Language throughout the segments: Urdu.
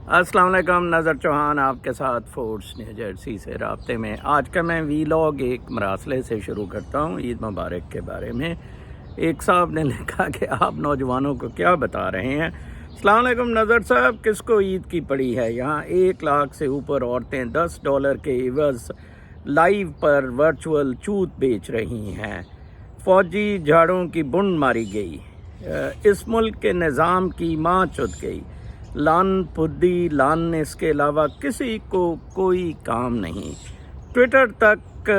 السلام علیکم، نظر چوہان آپ کے ساتھ فورٹس نیو جرسی سے رابطے میں۔ آج کا میں ویلاگ ایک مراسلے سے شروع کرتا ہوں، عید مبارک کے بارے میں۔ ایک صاحب نے لکھا کہ آپ نوجوانوں کو کیا بتا رہے ہیں۔ السلام علیکم نظر صاحب، کس کو عید کی پڑی ہے؟ یہاں 1 لاکھ سے اوپر عورتیں $10 کے عوض لائیو پر ورچوئل چوت بیچ رہی ہیں۔ فوجی جھاڑوں کی بنڈ ماری گئی، اس ملک کے نظام کی ماں چت گئی۔ لان پدی لان نے اس کے علاوہ کسی کو کوئی کام نہیں۔ ٹویٹر تک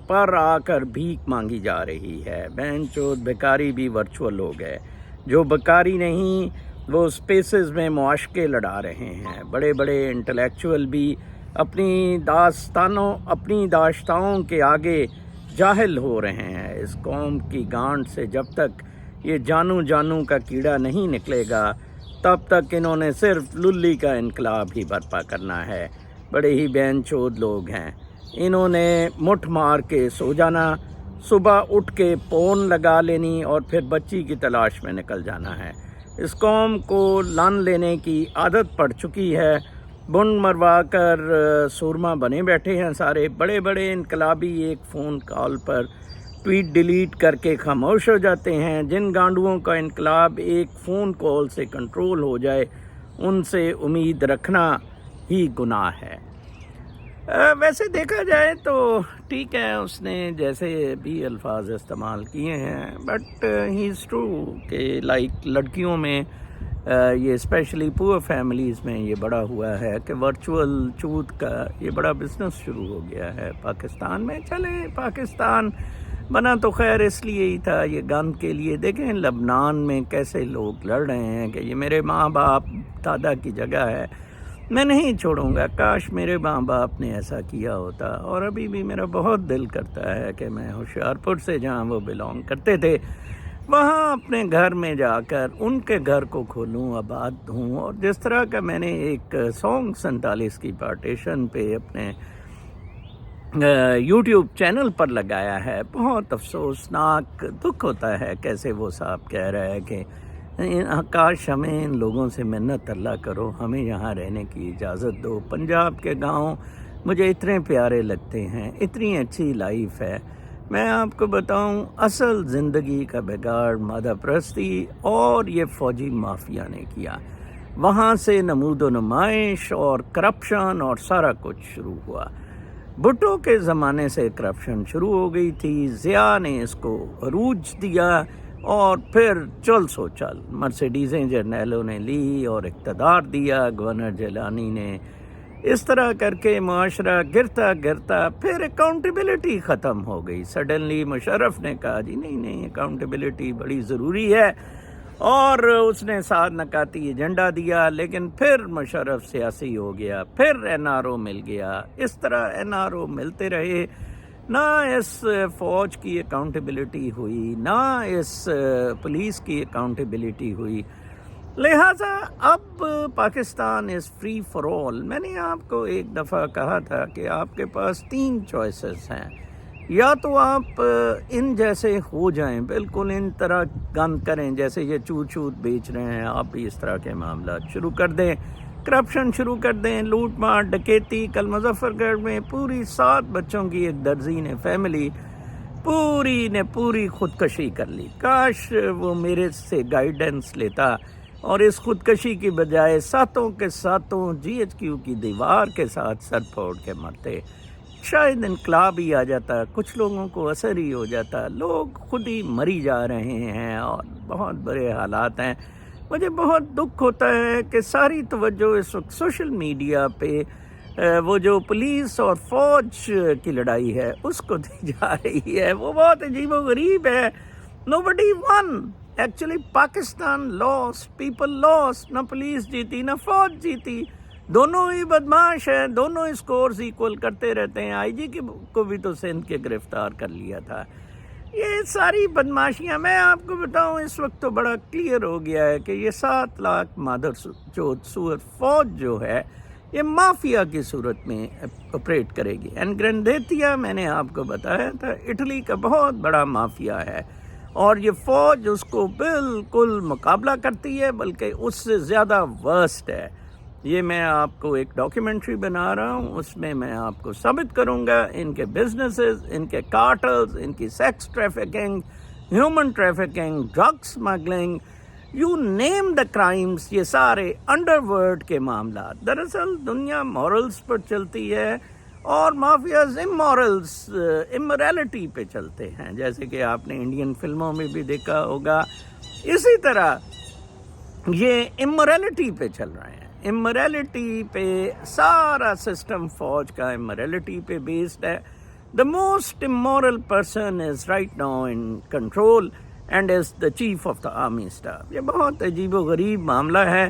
پر آ کر بھیک مانگی جا رہی ہے۔ بہن چود بیکاری بھی ورچوئل ہو گئے۔ جو بیکاری نہیں وہ اسپیسز میں معاشقے لڑا رہے ہیں۔ بڑے بڑے انٹلیکچوئل بھی اپنی داشتاؤں کے آگے جاہل ہو رہے ہیں۔ اس قوم کی گانٹ سے جب تک یہ جانو کا کیڑا نہیں نکلے گا تب تک انہوں نے صرف للی کا انقلاب ہی برپا کرنا ہے۔ بڑے ہی بہن چود لوگ ہیں۔ انہوں نے مٹھ مار کے سو جانا، صبح اٹھ کے پون لگا لینی اور پھر بچی کی تلاش میں نکل جانا ہے۔ اس قوم کو لان لینے کی عادت پڑ چکی ہے۔ بن مروا کر سورما بنے بیٹھے ہیں سارے۔ بڑے بڑے انقلابی ایک فون کال پر ٹویٹ ڈیلیٹ کر کے خاموش ہو جاتے ہیں۔ جن گانڈوؤں کا انقلاب ایک فون کال سے کنٹرول ہو جائے ان سے امید رکھنا ہی گناہ ہے۔ ویسے دیکھا جائے تو ٹھیک ہے، اس نے جیسے بھی الفاظ استعمال کیے ہیں، بٹ ہی از ٹرو کہ لائک لڑکیوں میں یہ اسپیشلی پور فیملیز میں یہ بڑا ہوا ہے کہ ورچوئل چوت کا یہ بڑا بزنس شروع ہو گیا ہے پاکستان میں۔ چلے پاکستان بنا تو خیر اس لیے ہی تھا، یہ گن کے لیے۔ دیکھیں لبنان میں کیسے لوگ لڑ رہے ہیں کہ یہ میرے ماں باپ دادا کی جگہ ہے، میں نہیں چھوڑوں گا۔ کاش میرے ماں باپ نے ایسا کیا ہوتا۔ اور ابھی بھی میرا بہت دل کرتا ہے کہ میں ہوشیارپور سے جہاں وہ بلانگ کرتے تھے وہاں اپنے گھر میں جا کر ان کے گھر کو کھولوں، آباد ہوں۔ اور جس طرح کا میں نے ایک سانگ 47 کی پارٹیشن پہ اپنے یوٹیوب چینل پر لگایا ہے، بہت افسوسناک دکھ ہوتا ہے کیسے وہ صاحب کہہ رہا ہے کہ کاش ہمیں ان لوگوں سے منت اللہ کرو، ہمیں یہاں رہنے کی اجازت دو۔ پنجاب کے گاؤں مجھے اتنے پیارے لگتے ہیں، اتنی اچھی لائف ہے۔ میں آپ کو بتاؤں اصل زندگی کا بگاڑ مادہ پرستی اور یہ فوجی مافیا نے کیا۔ وہاں سے نمود و نمائش اور کرپشن اور سارا کچھ شروع ہوا۔ بھٹو کے زمانے سے کرپشن شروع ہو گئی تھی، ضیاء نے اس کو عروج دیا اور پھر چل سو چل مرسیڈیزیں جرنیلوں نے لی اور اقتدار دیا گورنر جیلانی نے۔ اس طرح کر کے معاشرہ گرتا گرتا پھر اکاؤنٹیبلٹی ختم ہو گئی۔ سڈنلی مشرف نے کہا جی نہیں اکاؤنٹیبلٹی بڑی ضروری ہے، اور اس نے ساتھ نکاتی ایجنڈا دیا۔ لیکن پھر مشرف سیاسی ہو گیا، پھر NRO مل گیا۔ اس طرح NRO ملتے رہے، نہ اس فوج کی اکاؤنٹیبلٹی ہوئی، نہ اس پولیس کی اکاؤنٹیبلٹی ہوئی۔ لہٰذا اب Pakistan is free for all. میں نے آپ کو ایک دفعہ کہا تھا کہ آپ کے پاس 3 چوائسز ہیں، یا تو آپ ان جیسے ہو جائیں، بالکل ان طرح گن کریں جیسے یہ چوت بیچ رہے ہیں، آپ بھی اس طرح کے معاملات شروع کر دیں، کرپشن شروع کر دیں، لوٹ مار ڈکیتی۔ کل مظفر گڑھ میں پوری 7 بچوں کی ایک درزی فیملی پوری خودکشی کر لی۔ کاش وہ میرے سے گائیڈنس لیتا اور اس خودکشی کی بجائے 7 کے 7 GHQ کی دیوار کے ساتھ سر پھوڑ کے مرتے، شاید انقلاب ہی آ جاتا، کچھ لوگوں کو اثر ہی ہو جاتا۔ لوگ خود ہی مری جا رہے ہیں اور بہت برے حالات ہیں۔ مجھے بہت دکھ ہوتا ہے کہ ساری توجہ اس وقت سوشل میڈیا پہ وہ جو پولیس اور فوج کی لڑائی ہے اس کو دی جا رہی ہے۔ وہ بہت عجیب و غریب ہے۔ Nobody won. Actually Pakistan lost, people lost. نہ پولیس جیتی نہ فوج جیتی، دونوں ہی بدماش ہیں، دونوں اسکورز ایکول کرتے رہتے ہیں۔ IG کو بھی تو سندھ کے گرفتار کر لیا تھا۔ یہ ساری بدماشیاں میں آپ کو بتاؤں اس وقت تو بڑا کلیئر ہو گیا ہے کہ یہ 7 لاکھ مادر چوت سور فوج جو ہے یہ مافیا کی صورت میں آپریٹ کرے گی۔ گرینڈیتیا میں نے آپ کو بتایا تھا اٹلی کا بہت بڑا مافیا ہے، اور یہ فوج اس کو بالکل مقابلہ کرتی ہے، بلکہ اس سے زیادہ ورسٹ ہے۔ یہ میں آپ کو ایک ڈاکیومنٹری بنا رہا ہوں، اس میں میں آپ کو ثابت کروں گا ان کے بزنسز، ان کے کارٹلز، ان کی sex trafficking, human trafficking, drug smuggling, you name the crimes, یہ سارے انڈر ورلڈ کے معاملات۔ دراصل دنیا مورلز پر چلتی ہے اور مافیاز امورالٹی پہ چلتے ہیں، جیسے کہ آپ نے انڈین فلموں میں بھی دیکھا ہوگا۔ اسی طرح یہ امورالٹی پہ چل رہے ہیں، امورالٹی پہ سارا سسٹم فوج کا امورالٹی پہ بیسڈ ہے۔ The most immoral person is right now in control and is the chief of the army staff۔ یہ بہت عجیب و غریب معاملہ ہے۔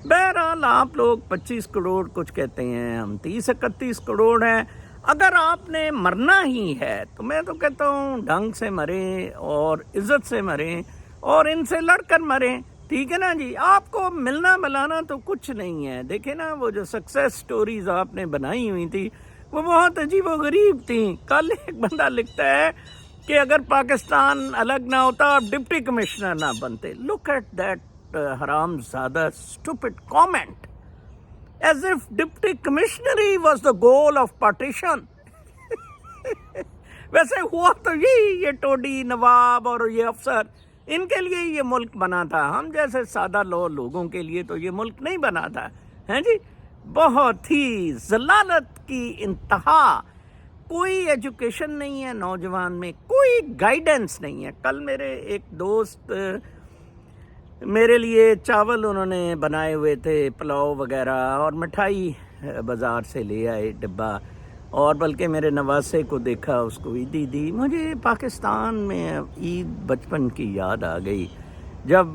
بہرحال آپ لوگ 25 کروڑ کچھ کہتے ہیں، ہم 30-31 کروڑ ہیں۔ اگر آپ نے مرنا ہی ہے تو میں تو کہتا ہوں ڈھنگ سے مریں اور عزت سے مریں اور ان سے لڑ کر مریں، ٹھیک ہے نا جی۔ آپ کو ملنا ملانا تو کچھ نہیں ہے۔ دیکھیں نا وہ جو سکسیس سٹوریز آپ نے بنائی ہوئی تھی وہ بہت عجیب و غریب تھیں۔ کل ایک بندہ لکھتا ہے کہ اگر پاکستان الگ نہ ہوتا آپ ڈپٹی کمشنر نہ بنتے۔ لک ایٹ دیٹ حرام زادہ stupid comment, as if deputy commissionery was the goal of partition. ویسے ہوا تو یہ ٹوڈی نواب اور یہ افسر ان کے لیے یہ ملک بنا تھا، ہم جیسے سادہ لوگوں کے لیے تو یہ ملک نہیں بنا تھا، ہیں جی۔ بہت ہی ضلالت کی انتہا، کوئی ایجوکیشن نہیں ہے نوجوان میں، کوئی گائیڈنس نہیں ہے۔ کل میرے ایک دوست میرے لیے چاول انہوں نے بنائے ہوئے تھے، پلاؤ وغیرہ، اور مٹھائی بازار سے لے آئے ڈبہ، اور بلکہ میرے نواسے کو دیکھا، اس کو عیدی دی۔ مجھے پاکستان میں عید بچپن کی یاد آ گئی، جب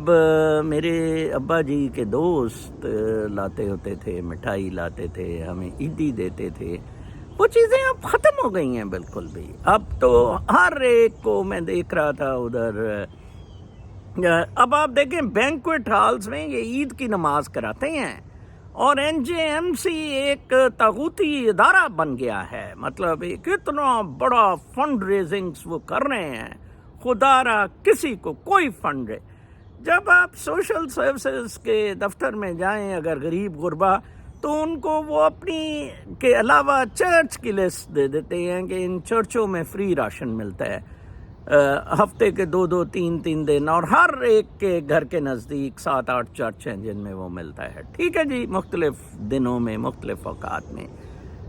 میرے ابا جی کے دوست لاتے ہوتے تھے، مٹھائی لاتے تھے، ہمیں عیدی دیتے تھے۔ وہ چیزیں اب ختم ہو گئی ہیں بالکل بھی۔ اب تو ہر ایک کو میں دیکھ رہا تھا ادھر، اب آپ دیکھیں بینکویٹ ہالز میں یہ عید کی نماز کراتے ہیں، اور این جے ایم سی ایک طاغوتی ادارہ بن گیا ہے، مطلب ایک اتنا بڑا فنڈ ریزنگز وہ کر رہے ہیں، خدا را کسی کو کوئی فنڈ ہے۔ جب آپ سوشل سروسز کے دفتر میں جائیں اگر غریب غربا، تو ان کو وہ اپنی کے علاوہ چرچ کی لسٹ دے دیتے ہیں کہ ان چرچوں میں فری راشن ملتا ہے، ہفتے کے 2-3 دن، اور ہر ایک کے گھر کے نزدیک 7-8 چرچ ہیں جن میں وہ ملتا ہے، ٹھیک ہے جی، مختلف دنوں میں، مختلف اوقات میں۔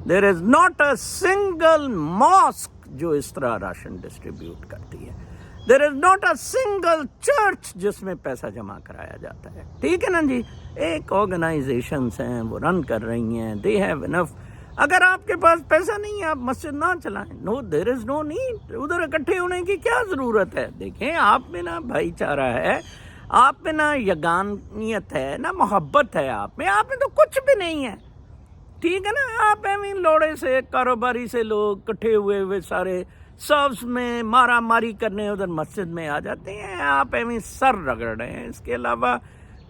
There is not a single mosque جو اس طرح راشن ڈسٹریبیوٹ کرتی ہے، there is not a single church جس میں پیسہ جمع کرایا جاتا ہے، ٹھیک ہے نا جی۔ ایک آرگنائزیشنس ہیں وہ رن کر رہی ہیں، دے ہیو انف۔ اگر آپ کے پاس پیسہ نہیں ہے آپ مسجد نہ چلائیں، نو دیر از نو نیڈ، ادھر اکٹھے ہونے کی کیا ضرورت ہے۔ دیکھیں آپ میں نہ بھائی چارہ ہے، آپ میں نہ یگانیت ہے، نہ محبت ہے، آپ میں تو کچھ بھی نہیں ہے، ٹھیک ہے نا۔ آپ لوڑے سے کاروباری سے لوگ کٹھے ہوئے سارے سبز میں مارا ماری کرنے ادھر مسجد میں آ جاتے ہیں، آپ سر رگڑ رہے ہیں، اس کے علاوہ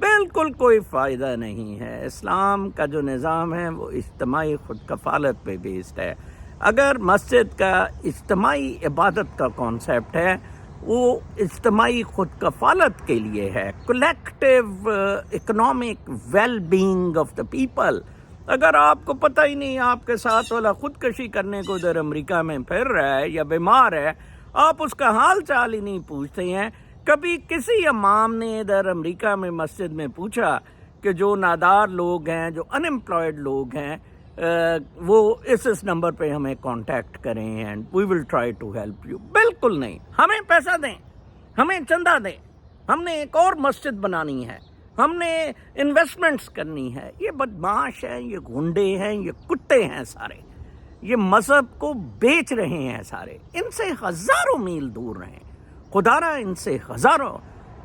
بالکل کوئی فائدہ نہیں ہے۔ اسلام کا جو نظام ہے وہ اجتماعی خود کفالت پہ بیسڈ ہے۔ اگر مسجد کا اجتماعی عبادت کا کانسیپٹ ہے وہ اجتماعی خود کفالت کے لیے ہے، collective economic well being of the people. اگر آپ کو پتہ ہی نہیں آپ کے ساتھ والا خودکشی کرنے کو ادھر امریکہ میں پھر رہا ہے یا بیمار ہے، آپ اس کا حال چال ہی نہیں پوچھتے ہیں۔ کبھی کسی امام نے ادھر امریکہ میں مسجد میں پوچھا کہ جو نادار لوگ ہیں، جو ان امپلائڈ لوگ ہیں، وہ اس نمبر پہ ہمیں کانٹیکٹ کریں and we will try to help you? بالکل نہیں۔ ہمیں پیسہ دیں، ہمیں چندہ دیں، ہم نے ایک اور مسجد بنانی ہے، ہم نے انویسٹمنٹس کرنی ہے۔ یہ بدماش ہیں، یہ گنڈے ہیں، یہ کتے ہیں سارے، یہ مذہب کو بیچ رہے ہیں سارے، ان سے ہزاروں میل دور رہیں، خدا را ان سے ہزاروں۔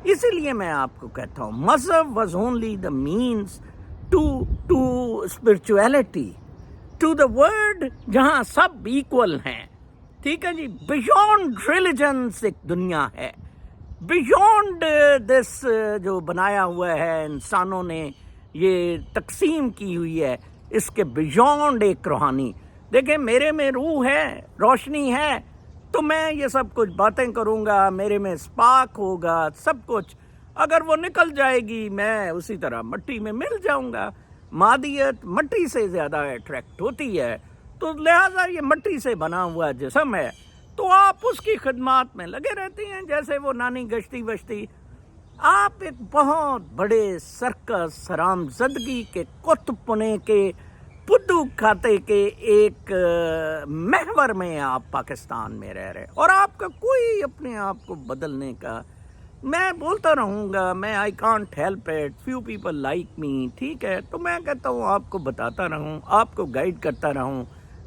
اسی لیے میں آپ کو کہتا ہوں مذہب was only the means to spirituality, to the world جہاں سب ایکول ہیں، ٹھیک ہے جی۔ بیونڈ ریلیجنس ایک دنیا ہے، بیونڈ دس جو بنایا ہوا ہے انسانوں نے، یہ تقسیم کی ہوئی ہے، اس کے بیونڈ ایک روحانی۔ دیکھیں میرے میں روح ہے، روشنی ہے، تو میں یہ سب کچھ باتیں کروں گا، میرے میں اسپارک ہوگا سب کچھ۔ اگر وہ نکل جائے گی میں اسی طرح مٹی میں مل جاؤں گا۔ مادیت مٹی سے زیادہ اٹریکٹ ہوتی ہے، تو لہٰذا یہ مٹی سے بنا ہوا جسم ہے، تو آپ اس کی خدمات میں لگے رہتے ہیں، جیسے وہ نانی گشتی وشتی۔ آپ ایک بہت بڑے سرکس حرامزدگی کے قطب پنے کے پدو کھاتے کے ایک محور میں آپ پاکستان میں رہ رہے، اور آپ کا کوئی اپنے آپ کو بدلنے کا، میں بولتا رہوں گا، میں I can't help it, few people like me, ٹھیک ہے، تو میں کہتا ہوں آپ کو بتاتا رہوں، آپ کو گائیڈ کرتا رہوں،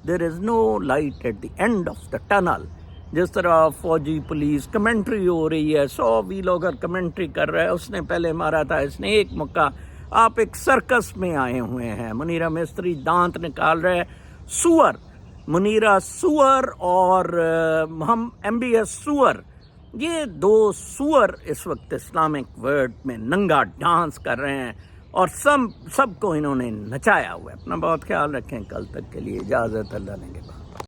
there is no light at the end of the tunnel. جس طرح فوجی پولیس کمنٹری ہو رہی ہے، 100 ویلوگر کمنٹری کر رہا ہے، اس نے پہلے مارا تھا، اس نے ایک مکہ، آپ ایک سرکس میں آئے ہوئے ہیں۔ منیرہ مستری دانت نکال رہے سور، منیرہ سور اور ہم MBS سور، یہ دو سور اس وقت اسلامک ورلڈ میں ننگا ڈانس کر رہے ہیں، اور سب کو انہوں نے نچایا ہوا ہے۔ اپنا بہت خیال رکھیں، کل تک کے لیے اجازت، اللہ نے